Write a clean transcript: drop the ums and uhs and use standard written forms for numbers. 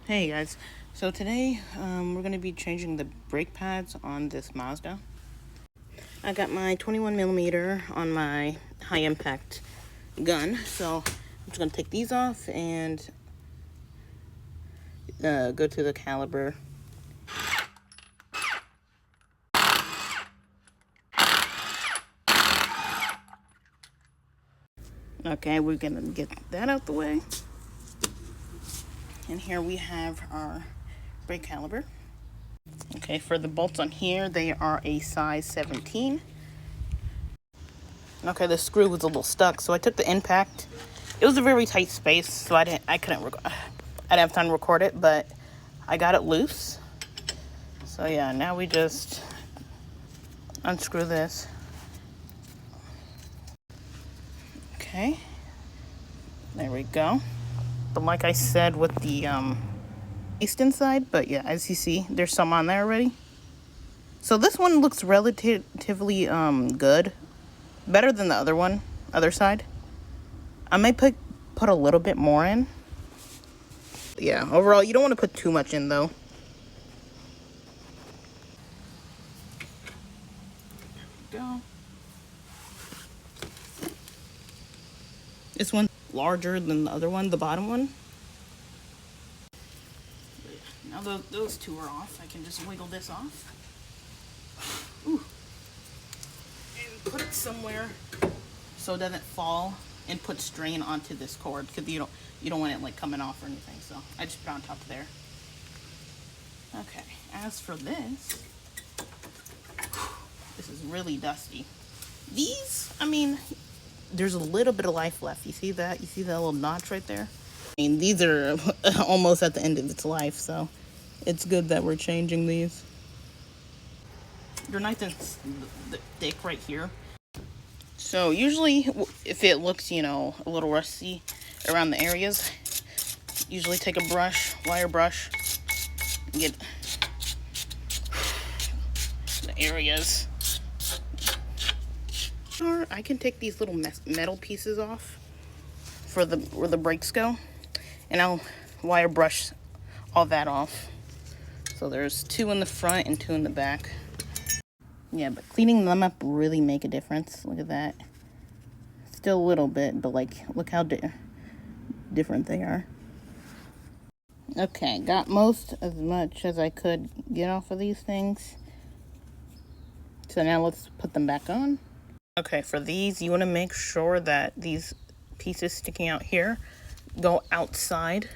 Hey guys, so today we're going to be changing the brake pads on this Mazda. I got my 21mm on my high impact gun, so I'm just going to take these off and go to the caliper. Okay, we're going to get that out the way. And here we have our brake caliper. Okay, for the bolts on here, they are a size 17. Okay, the screw was a little stuck, so I took the impact. It was a very tight space, so I didn't have time to record it, but I got it loose. So yeah, now we just unscrew this. Okay, there we go. But like I said with the paste inside, but yeah, as you see, there's some on there already. So this one looks relatively good, better than the other side. I may put a little bit more in. Yeah, overall, you don't want to put too much in though. There we go. This one's larger than the other one, the bottom one. Now those two are off. I can just wiggle this off. Ooh. And put it somewhere so it doesn't fall and put strain onto this cord, because you don't want it like coming off or anything. So I just put it on top of there. Okay, as for this is really dusty. These, I mean, there's a little bit of life left. You see that? You see that little notch right there? I mean, these are almost at the end of its life, so it's good that we're changing these. They're nice and thick right here. So usually if it looks, a little rusty around the areas, usually take a brush, wire brush, and get the areas. Or I can take these little metal pieces off for where the brakes go, and I'll wire brush all that off. So there's 2 in the front and 2 in the back. Yeah, but cleaning them up really make a difference. Look at that. Still a little bit, but like, look how different they are. Okay, got as much as I could get off of these things. So now let's put them back on. Okay, for these, you want to make sure that these pieces sticking out here go outside